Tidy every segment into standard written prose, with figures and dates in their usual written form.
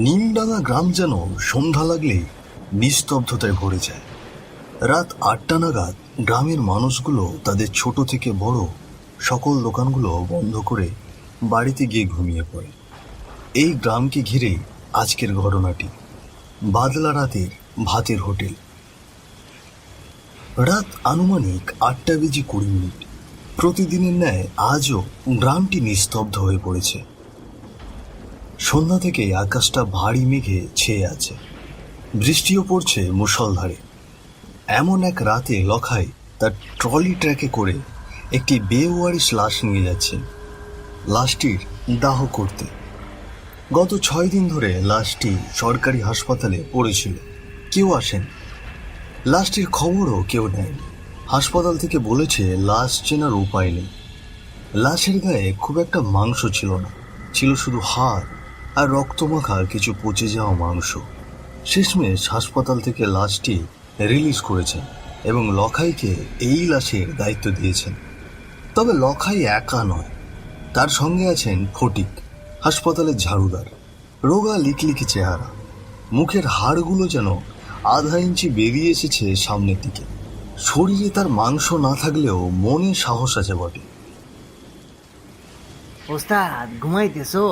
নিমডাঙ্গা গ্রাম যেন সন্ধ্যা লাগলেই নিস্তব্ধতায় ভরে যায়। রাত 8টা নাগাদ গ্রামের মানুষগুলো তাদের ছোট থেকে বড় সকল দোকানগুলো বন্ধ করে বাড়িতে গিয়ে ঘুমিয়ে পড়ে। এই গ্রামকে ঘিরে আজকের ঘটনাটি। বাদলা রাতের ভাতের হোটেল। রাত আনুমানিক 8:20 প্রতিদিনের ন্যায় আজও গ্রামটি নিস্তব্ধ হয়ে পড়েছে। সন্ধ্যা থেকে আকাশটা ভারী মেঘে ছেয়ে আছে, বৃষ্টিও পড়ছে মুষলধারে। এমন এক রাতে লখাই তার ট্রলি ট্র্যাকে করে একটি বেওয়ারিশ লাশ নিয়ে যাচ্ছে, লাশটির দাহ করতে। গত 6 দিন ধরে লাশটি সরকারি হাসপাতালে পড়েছিল, কেউ আসেন, লাশটির খবরও কেউ নেয়নি। হাসপাতাল থেকে বলেছে লাশ চেনার উপায় নেই। লাশের গায়ে খুব একটা মাংস ছিল না, ছিল শুধু হাড় আর রক্তমাখা কিছু পচে যাওয়া মাংস। শেষমেশ হাসপাতাল থেকে লাশটি রিলিজ করেছেন এবং লখাইকে এই লাশের দায়িত্ব দিয়েছেন। তবে লখাই একা নয়, তার সঙ্গে আছেন ফটিক, হাসপাতালের ঝাড়ুদার। রোগা লিকলিকি চেহারা, মুখের হাড়গুলো যেন আধা ইঞ্চি বেরিয়ে এসেছে সামনের দিকে। শরীরে তার মাংস না থাকলেও মনে সাহস আছে বটে। ওস্তাদ ঘুমাইতেছো?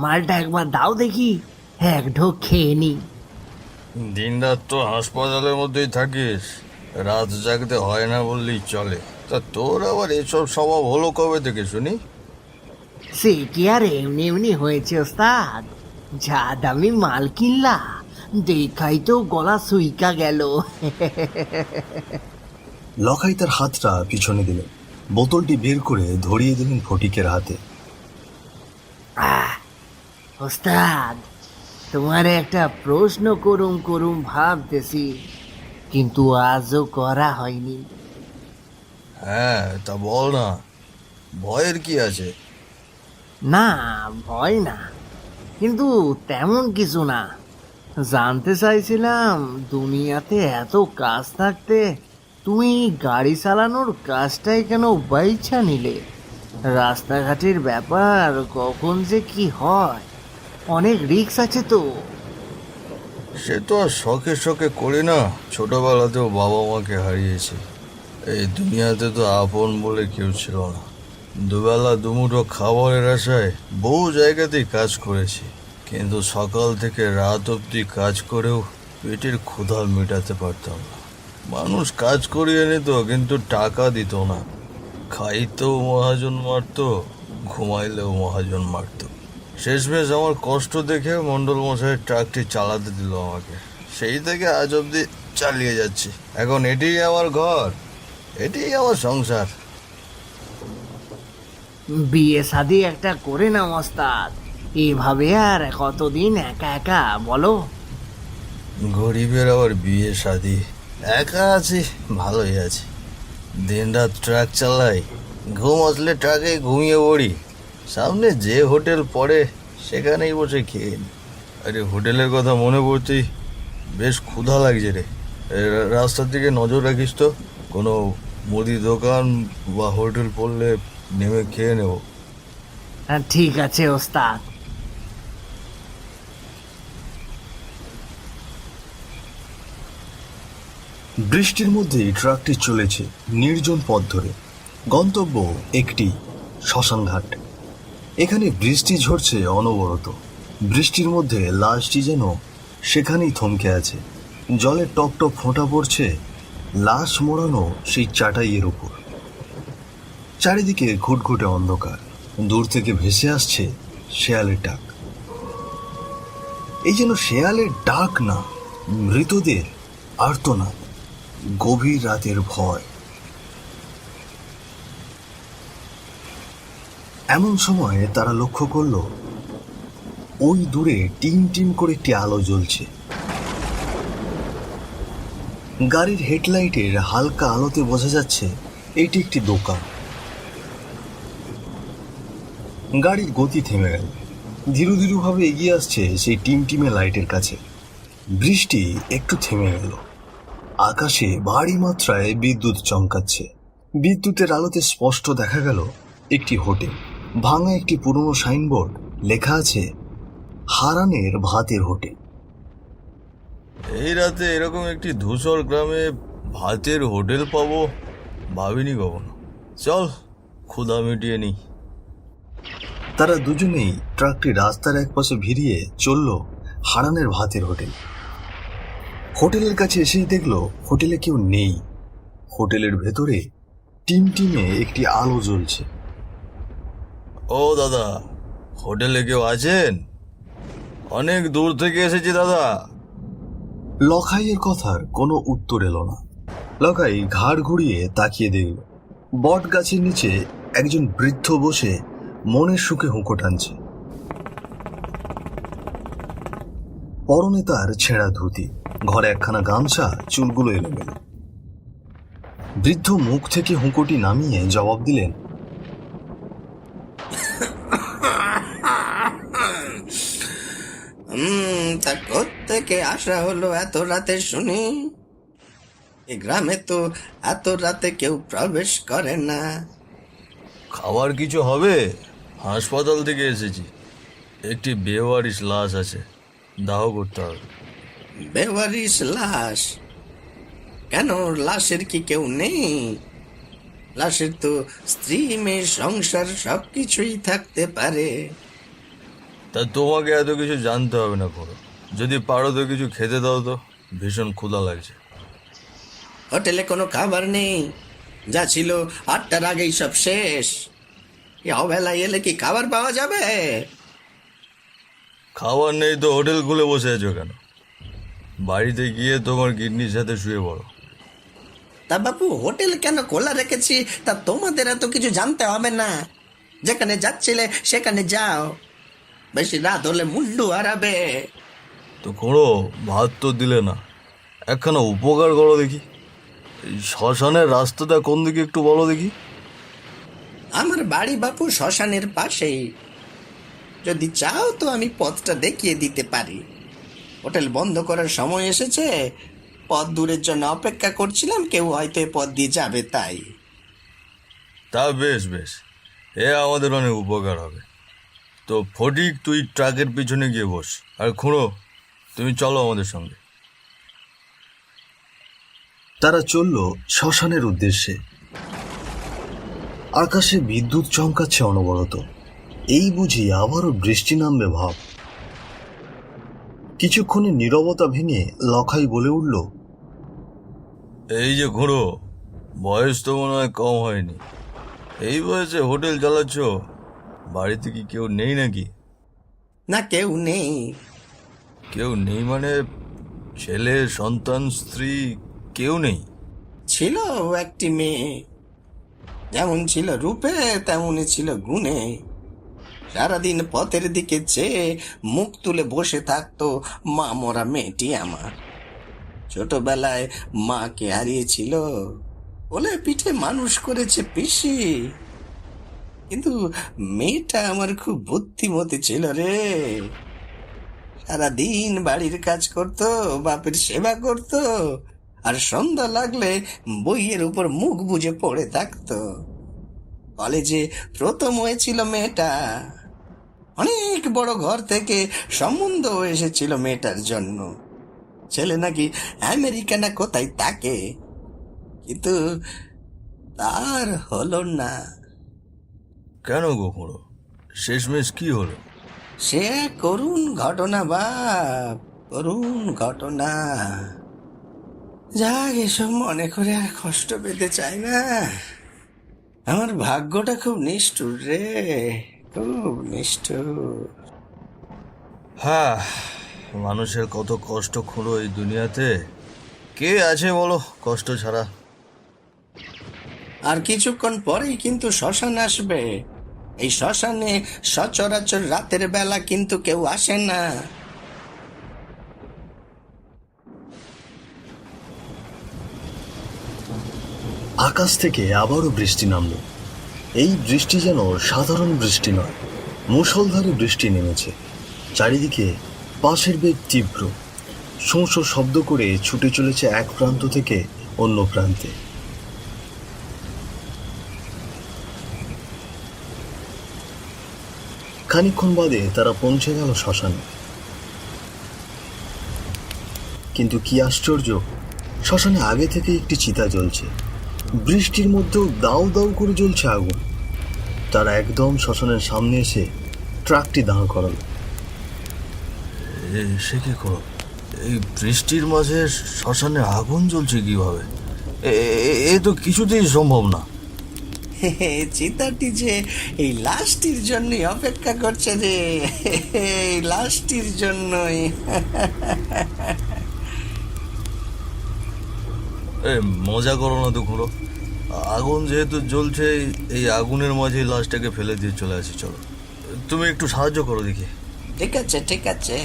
মালটা একবার দাও দেখি, এক ঢোক খেয়ে নি। দিনরাত তো হাসপাতালের মধ্যেই থাকিস, রাত জাগতে হয় না বললেই চলে। তা তোর আবার এসব স্বভাব হলো কবে থেকে শুনি? সে কি আর এমনি এমনি হয়েছে ওস্তাদ, যা দামি মাল কিনলা দেখাই তো গলা সুইকা গেল। লখাই তার হাতটা পিছনে দিলেন, বোতলটি বের করে ধরিয়ে দিলেন ফটিকের হাতে। ওস্তাদ, তোমার একটা প্রশ্ন করুম ভাবতেছি, কিন্তু আজও করা হয়নি। হ্যাঁ, তা বল না, ভয়ের কি আছে? না, ভয় না, কিন্তু তেমন কিছু না। জানতে চাইছিলাম, দুনিয়াতে এত কাজ থাকতে তুমি গাড়ি চালানোর কাজটাই কেন বাইছা নিলে? রাস্তাঘাটের ব্যাপার কখন যে কি হয়, অনেক রিস্ক আছে তো। সে তো আর শখে শখে করি না, ছোটবেলাতেও বাবা মাকে হারিয়েছি। এই দুনিয়াতে তো আপন বলে কেউ ছিল না। দুবেলা দুমুঠো খাবারের আশায় বহু জায়গাতেই কাজ করেছি, কিন্তু সকাল থেকে রাত অবধি কাজ করেও পেটের ক্ষুধা মেটাতে পারতাম না। মানুষ কাজ করিয়ে নিত কিন্তু টাকা দিত না। খাইতেও মহাজন মারতো, ঘুমাইলেও মহাজন মারতো। শেষমেশ আমার কষ্ট দেখে মণ্ডল মশাইয়ের ট্রাকটি চালাতে দিল আমাকে। সেই থেকে আজ অবধি চালিয়ে যাচ্ছি। এখন এটিই আমার ঘর, এটিই আমার সংসার। বিয়ে শাদি একটা করে নাও ওস্তাদ, এভাবে আর কতদিন একা একা বলো? গরিবের আবার বিয়ে শাদি? একা আছি, ভালোই আছি। দিনরাত ট্রাক চালাই, ঘুম আসলে ট্রাকে ঘুমিয়ে পড়ি। সামনে যে হোটেল পড়ে সেখানেই বসে খেয়ে নি। আরে হোটেলের কথা মনে পড়তেই বেশ ক্ষুধা লাগছে রে। রাস্তার দিকে নজর রাখিস তো, কোনো মুদি দোকান বা হোটেল পড়লে নেমে খেয়ে নেব। হ্যাঁ, ঠিক আছে ওস্তাদ। বৃষ্টির মধ্যে ট্রাকটি চলেছে নির্জন পথ ধরে। গন্তব্য একটি শ্মশানঘাট। এখানে বৃষ্টি ঝরছে অনবরত। বৃষ্টির মধ্যে লাশটি যেন সেখানেই থমকে আছে। জলে টপ টপ ফোঁটা পড়ছে লাশ মোড়ানো সেই চাটাইয়ের উপর। চারিদিকে ঘুটঘুটে অন্ধকার। দূর থেকে ভেসে আসছে শেয়ালের ডাক। এই যেন শেয়ালের ডাক না, মৃতদের আর্তনাদ, গভীর রাতের ভয়। এমন সময়ে তারা লক্ষ্য করল ওই দূরে টিম টিম করে একটি আলো জ্বলছে। গাড়ির হেডলাইটের হালকা আলোতে বোঝা যাচ্ছে এটি একটি দোকান। গাড়ির গতি থেমে গেল। ধীরু ধীরু ভাবে এগিয়ে আসছে সেই টিমটিমে লাইটের কাছে। বৃষ্টি একটু থেমে গেল। আকাশে ভারী মাত্রায় বিদ্যুৎ চমকাচ্ছে। বিদ্যুতের আলোতে স্পষ্ট দেখা গেল একটি হোটেল। ভাঙা একটি পুরনো সাইনবোর্ড, লেখা আছে হারানের ভাতের হোটেল। এই রাতে এরকম একটি ধূসর গ্রামে ভাতের হোটেল পাবো ভাবিনি কখনো। চল ক্ষুধা মিটিয়ে নি। তারা দুজনেই ট্রাকটি রাস্তার একপাশে ভিড়িয়ে চলল হারানের ভাতের হোটেল। হোটেলের কাছে এসেই দেখলো হোটেলে কেউ নেই। হোটেলের ভেতরে টিমটিমে একটি আলো জ্বলছে। ও দাদা, হোটেলে কেউ আছেন? অনেক দূর থেকে এসেছি দাদা। লখাইয়ের কথার কোনো উত্তর এলো না। লখাই ঘাড় ঘুরিয়ে তাকিয়ে দেখল বট গাছের নিচে একজন বৃদ্ধ বসে মনের সুখে হুঁকো টানছে। পরনে তার ছেঁড়া ধুতি, ঘরে একখানা গামছা, চুলগুলো এলোমেলো। বৃদ্ধ মুখ থেকে হুঁকোটি নামিয়ে জবাব দিলেন, তা কোত্থেকে আসা হলো এত রাতে শুনি? এই গ্রামে তো এত রাতে কেউ প্রবেশ করে না। খাবার কিছু হবে? হাসপাতাল থেকে এসেছি, একটি বেওয়ারিশ লাশ আছে, দাহ করতে হবে। বেওয়ারিশ লাশ? কেন, লাশের কি কেউ নেই? লাশের তো স্ত্রী, মেয়ে, সংসার সবকিছুই থাকতে পারে। তা তোমাকে এত কিছু জানতে হবে না করো, যদি পারো তো কিছু খেতে দাও তো, ভীষণ ক্ষুধা লাগছে। হোটেলে কোনো খাবার নেই, যা ছিল 8টার আগেই সব শেষ। এই অবেলায় এলে কি খাবার পাওয়া যাবে? খাবার নেই তো হোটেল খুলে বসে আছো কেন? বাড়িতে গিয়ে তোমার কিডনির সাথে শুয়ে পড়ো। তা বাপু, হোটেল কেন খোলা রেখেছি তা তোমাদের এত কিছু জানতে হবে না। যেখানে যাচ্ছিলে সেখানে যাও, বেশি রাত হলে মুন্ডু হারাবে। তো করো, ভাত তো দিলে না, একখানা উপকার করো দেখি। এই শ্মশানের রাস্তাটা কোন দিকে একটু বলো দেখি। আমার বাড়ি বাপু শ্মশানের পাশেই, যদি চাও তো আমি পথটা দেখিয়ে দিতে পারি। হোটেল বন্ধ করার সময় এসেছে, পথ দূরের জন্য অপেক্ষা করছিলাম, কেউ হয়তো এ পথ দিয়ে যাবে তাই। তা বেশ বেশ, এ আমাদের অনেক উপকার হবে। তো ফটিক, তুই ট্রাকের পিছনে গিয়ে বস, আর খুঁড়ো তুমি চলো আমাদের সঙ্গে। তারা চলল শ্মশানের উদ্দেশ্যে। আকাশে বিদ্যুৎ চমকাচ্ছে অনবরত। এই বুঝি আবারও বৃষ্টি নামবে ভাব। কিছুক্ষণের নীরবতা ভেঙে লখাই বলে উঠল, এই যে খুঁড়ো, বয়স তো মনে হয় কম হয়নি, এই বয়সে হোটেল চালাচ্ছ, বাড়িতে কি কেউ নেই নাকি? না, কেউ নেই। কেউ নেই মানে ছেলে, সন্তান, স্ত্রী কেউ নেই? ছিল একটি মেয়ে, যেমন ছিল রূপে তেমনই ছিল গুণে। সারাদিন পথের দিকে চেয়ে মুখ তুলে বসে থাকতো মা মরা মেয়েটি আমার। ছোটবেলায় মাকে হারিয়েছিল, কোলে পিঠে মানুষ করেছে পিসি। কিন্তু মেয়েটা আমার খুব বুদ্ধিমতী ছিল রে। সারাদিন বাড়ির কাজ করত, বাপের সেবা করত, আর সন্ধ্যা লাগলে বইয়ের উপর মুখ বুজে পড়ে থাকতো। কলেজে প্রথম হয়েছিল মেয়েটা। অনেক বড় ঘর থেকে সম্বন্ধ এসেছিল মেয়েটার জন্য। ছেলে নাকি আমেরিকা না কোথায় থাকে, কিন্তু তার হলো না। কেন গো খুঁড়ো, শেষমেশ কি হলো? সে এক করুণ ঘটনা বাপ, করুণ ঘটনা। যাক, এসব মনে করে আর কষ্ট পেতে চাই না। আমার ভাগ্যটা খুব নিষ্ঠুর রে, খুব নিষ্ঠুর। হ্যাঁ, মানুষের কত কষ্ট খুঁড়ো এই দুনিয়াতে, কে আছে বলো কষ্ট ছাড়া? আর কিছুক্ষণ পরেই কিন্তু শ্মশান আসবে। এই শ্মশানে সচরাচর রাতের বেলা কিন্তু কেউ আসে না। আকাশ থেকে আবারও বৃষ্টি নামল। এই বৃষ্টি যেন সাধারণ বৃষ্টি নয়, মুষলধারে বৃষ্টি নেমেছে। চারিদিকে পাশের বেগ তীব্র, শোঁ শোঁ শব্দ করে ছুটে চলেছে এক প্রান্ত থেকে অন্য প্রান্তে। খানিকক্ষণ বাদে তারা পৌঁছে গেল শ্মশানে। কিন্তু কি আশ্চর্য, শ্মশানে আগে থেকে একটি চিতা জ্বলছে। বৃষ্টির মধ্যেও দাউ দাউ করে জ্বলছে আগুন। তারা একদম শ্মশানের সামনে এসে ট্রাকটি দাঁড় করালো। সে কি করো, এই বৃষ্টির মাঝে শ্মশানে আগুন জ্বলছে কিভাবে? এ তো কিছুতেই সম্ভব না। চিতাটি যে এই লাশটির জন্যই অপেক্ষা করছে রে, এই লাশটির জন্যই। মজা করো না তো খুড়ো, আগুন যেহেতু জ্বলছে, এই আগুনের মাঝে লাশটাকে ফেলে দিয়ে চলে আসি। চলো, তুমি একটু সাহায্য করো দেখি। ঠিক আছে ঠিক আছে।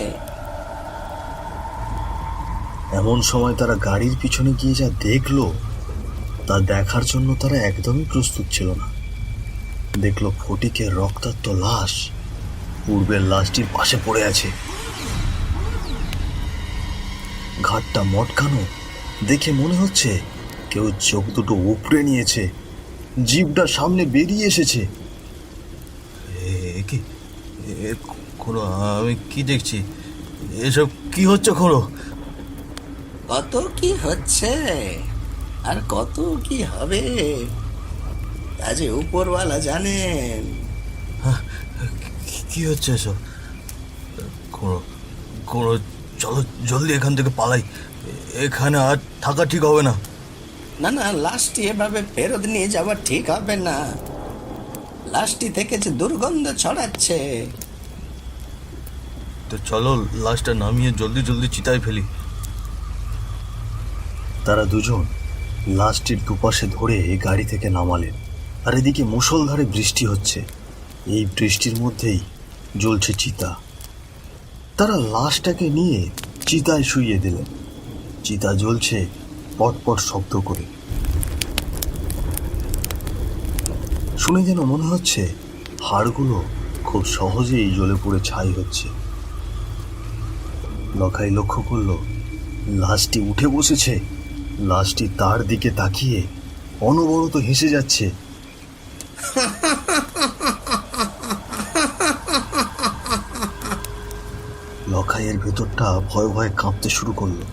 এমন সময় তারা গাড়ির পিছনে গিয়ে যা দেখলো তা দেখার জন্য তারা একদমই প্রস্তুত ছিল না। দেখলো ফটিকের রক্তাক্ত লাশ পূর্বের লাশটির পাশে পড়ে আছে। ঘাটটা মটকানো দেখে মনে হচ্ছে কেউ চোখ দুটো উপড়ে নিয়েছে, জিভটা সামনে বেরিয়ে এসেছে। কি খুড়ো, আমি কি দেখছি? এসব কি হচ্ছে খুড়ো? কত কি হচ্ছে আর কত কি হবে তা যে উপরওয়ালা জানেন। কি হচ্ছে এসব? খুড়ো খুড়ো, চলো জলদি এখান থেকে পালাই, এখানে আর থাকা ঠিক হবে না। না না, লাশটি এভাবে ফেরত নিয়ে যাওয়া ঠিক হবে না। লাশটি থেকে যে দুর্গন্ধ ছড়াচ্ছে। তো চলো লাশটা নামিয়ে জলদি জলদি চিতায় ফেলি। তারা দুজন লাশটির দুপাশে ধরে গাড়ি থেকে নামালেন। আর এদিকে মুষলধারে বৃষ্টি হচ্ছে। এই বৃষ্টির মধ্যেই জ্বলছে চিতা। তারা লাশটাকে নিয়ে চিতায় শুইয়ে দিলেন। চিতা জ্বলছে পটপট শব্দ করে। শুনে যেন মনে হচ্ছে হাড়গুলো খুব সহজেই জ্বলে পুড়ে ছাই হচ্ছে। লখাই লক্ষ্য করল লাশটি উঠে বসেছে। লাশটি তার দিকে তাকিয়ে অনবরত হেসে যাচ্ছে। লখাইয়ের ভেতরটা ভয়ে ভয়ে কাঁপতে শুরু করলো।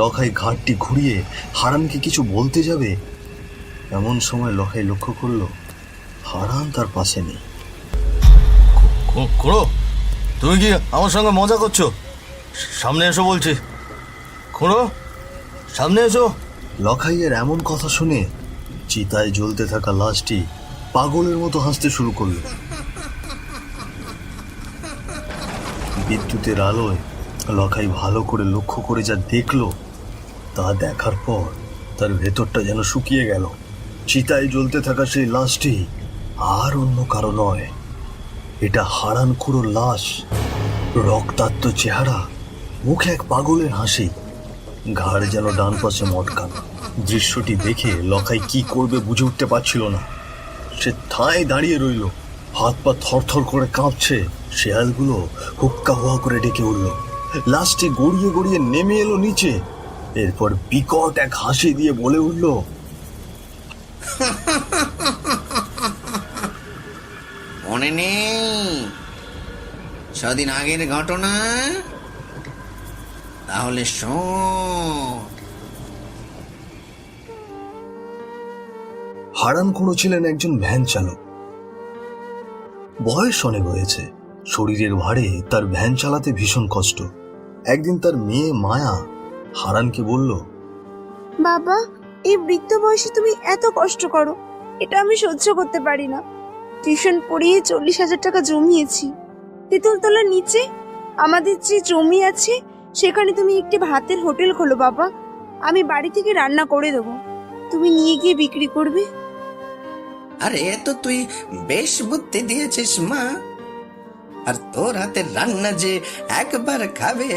লখাই ঘাটটি ঘুরিয়ে হারানকে কিছু বলতে যাবে, এমন সময় লখাই লক্ষ্য করলো হারান তার পাশে নেই। খুড়ো, তুমি কি আমার সঙ্গে মজা করছো? সামনে এসো বলছি। খুড়ো, সামনে এসো। লখাইয়ের এমন কথা শুনে চিতায় জ্বলতে থাকা লাশটি পাগলের মতো হাসতে শুরু করলো। বিদ্যুতের আলোয় লখাই ভালো করে লক্ষ্য করে যা দেখলো তা দেখার পর তার ভেতরটা যেন শুকিয়ে গেল। চিতায় জ্বলতে থাকা সেই লাশটি আর অন্য কারো নয়, এটা হারান খুড়োর লাশ। রক্তাক্ত চেহারা, মুখে এক পাগলের হাসি, ঘাড় যেন ডান পাশে মটকানো। দৃশ্যটি দেখে লখাই কি করবে বুঝে উঠতে পারছিল না। সে ঠায় দাঁড়িয়ে রইল, হাত পা থরথর করে কাঁপছে। শেয়ালগুলো হুক্কা হুয়া করে ডেকে উঠল। লাশটি গড়িয়ে গড়িয়ে নেমে এলো নিচে। এরপর বিকট এক হাসি দিয়ে বলে উঠল, মনে নেই ছদিন আগের ঘটনা? তাহলে শোন। হারান খুড়ো ছিলেন একজন ভ্যান চালক। বয়স অনেক হয়েছে, শরীরের ভারে তার ভ্যান চালাতে ভীষণ কষ্ট। একদিন তার মেয়ে মায়া হারানকে বলল, বাবা, এই বৃদ্ধ বয়সে তুমি এত কষ্ট করো, এটা আমি সহ্য করতে পারি না। টিউশন পড়িয়ে 40,000 টাকা জমিয়েছি। তেঁতুলতলার নিচে আমাদের যে জমি আছে সেখানে তুমি একটি ভাতের হোটেল খোলো বাবা। আমি বাড়ি থেকে রান্না করে দেবো, তুমি নিয়ে গিয়ে বিক্রি করবে। আরে এ তো তুই বেশ বুদ্ধি দিয়েছিস মা। আর তোর হাতের রান্না যে একবার খাবে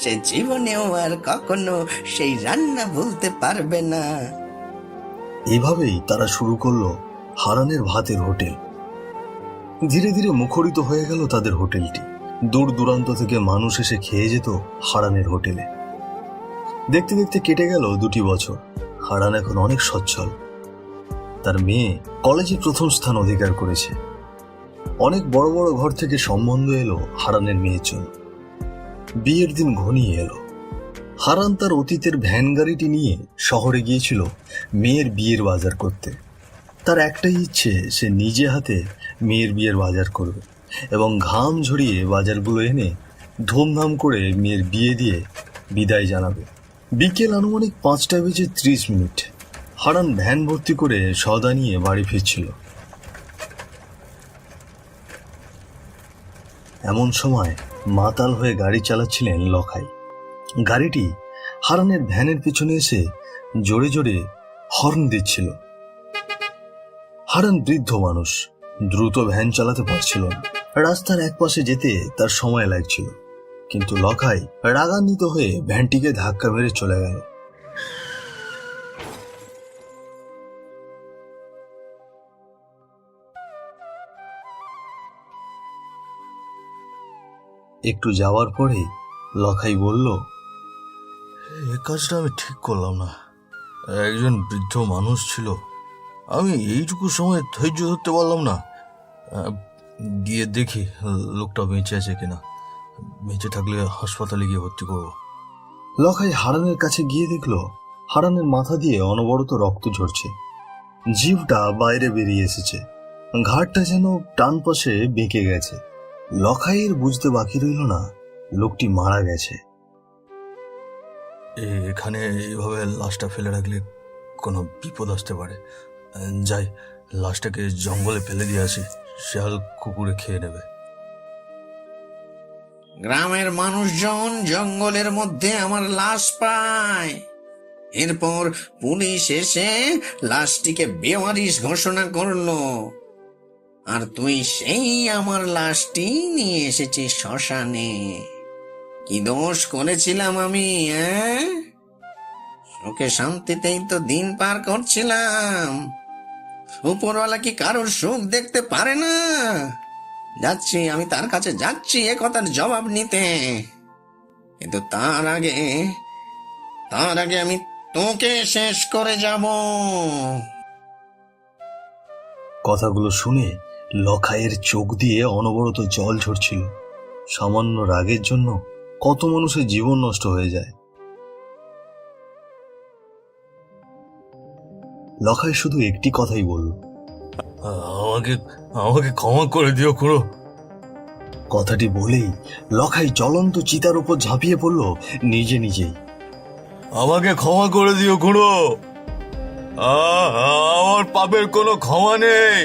সে জীবনেও আর কখনো সেই রান্না ভুলতে পারবে না। এইভাবেই তারা শুরু করলো হারানের ভাতের হোটেল। ধীরে ধীরে মুখরিত হয়ে গেল তাদের হোটেলটি। দূর দূরান্ত থেকে মানুষ এসে খেয়ে যেত হারানের হোটেলে। দেখতে দেখতে কেটে গেল 2 বছর। হারান এখন অনেক সচ্ছল। তার মেয়ে কলেজে প্রথম স্থান অধিকার করেছে। অনেক বড় বড় ঘর থেকে সম্বন্ধ এলো হারানের মেয়ের জন্য। বিয়ের দিন ঘনিয়ে এলো। হারান তার অতীতের ভ্যান গাড়িটি নিয়ে শহরে গিয়েছিল মেয়ের বিয়ের বাজার করতে। তার একটাই ইচ্ছে, সে নিজে হাতে মেয়ের বিয়ের বাজার করবে এবং ঘাম ঝরিয়ে বাজারগুলো এনে ধুমধাম করে মেয়ের বিয়ে দিয়ে বিদায় জানাবে। বিকেল আনুমানিক 5:30। হারান ভ্যান ভর্তি করে সওদা নিয়ে বাড়ি ফিরছিল। এমন সময় মাতাল হয়ে গাড়ি চালাচ্ছিলেন লখাই। গাড়িটি হারানের ভ্যানের পিছনে এসে জোরে জোরে হর্ন দিচ্ছিল। হারান বৃদ্ধ মানুষ, দ্রুত ভ্যান চালাতে পারছিল না। রাস্তার একপাশে যেতে তার সময় লাগছিল, কিন্তু লখাই রাগান্বিত হয়ে ভ্যানটিকে ধাক্কা মেরে চলে গেল। একটু যাওয়ার পরে লখাই বলল, এ কাজটা আমি ঠিক করলাম না। একজন বৃদ্ধ মানুষ ছিল, আমি এইটুকু সময় ধৈর্য ধরতে পারলাম না। গিয়ে দেখি লোকটা বেঁচে আছে কিনা। বেঁচে থাকলে হাসপাতালে গিয়ে ভর্তি করবো। লখাই হারানের কাছে গিয়ে দেখল হারানের মাথা দিয়ে অনবরত রক্ত ঝরছে। জিভটা বাইরে বেরিয়ে এসেছে, ঘাড়টা যেন টান পাশে বেঁকে গেছে। লখাইয়ের বুঝতে বাকি রইল না লোকটি মারা গেছে। এখানে এইভাবে লাশটা ফেলে রাখলে কোনো বিপদ আসতে পারে। যাই, লাশটাকে জঙ্গলে ফেলে দিয়ে আসি, শেয়াল কুকুরে খেয়ে নেবে। গ্রামের মানুষজন জঙ্গলের মধ্যে আমার লাশ পায়। এরপর পুলিশ এসে লাশটিকে বেওয়ারিশ ঘোষণা করলো, আর তুই সেই আমার লাশটি নিয়ে এসেছিস শ্মশানে। কি দোষ করেছিলাম আমি? সুখে শান্তিতেই তো দিন পার করছিলাম। উপরওয়ালা কি কারোর সুখ দেখতে পারে না? যাচ্ছি, আমি তার কাছে যাচ্ছি এ কথার জবাব নিতে, কিন্তু তার আগে আমি তোকে শেষ করে যাব। কথাগুলো শুনে লখাইয়ের চোখ দিয়ে অনবরত জল ঝরছিল। সামান্য রাগের জন্য কত মানুষের জীবন নষ্ট হয়ে যায়। লখাই শুধু একটি কথাই বলল, আমাকে ক্ষমা করে দিও খুড়ো। কথাটি বলেই লখাই জ্বলন্ত চিতার উপর ঝাঁপিয়ে পড়ল নিজে নিজেই। আমাকে ক্ষমা করে দিও খুড়ো। আমার পাপের কোনো ক্ষমা নেই।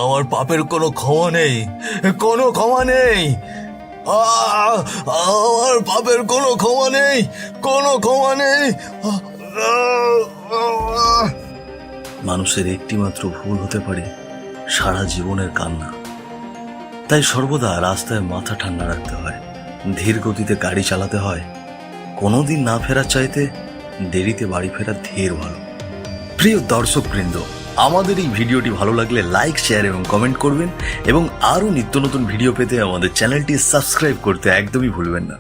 আমার পাপের কোনো ক্ষমা নেই, কোনো ক্ষমা নেই। আমার পাপের কোনো ক্ষমা নেই, কোনো ক্ষমা নেই। মানুষের একটিমাত্র ভুল হতে পারে সারা জীবনের কান্না। তাই সর্বদা রাস্তায় মাথা ঠান্ডা রাখতে হয়, ধীর গতিতে গাড়ি চালাতে হয়। কোনোদিন না ফেরার চাইতে দেরিতে বাড়ি ফেরা ধীর ভালো। প্রিয় দর্শক বৃন্দ, আমাদের এই ভিডিওটি ভালো লাগলে লাইক, শেয়ার এবং কমেন্ট করবেন, এবং আরও নিত্য নতুন ভিডিও পেতে আমাদের চ্যানেলটি সাবস্ক্রাইব করতে একদমই ভুলবেন না।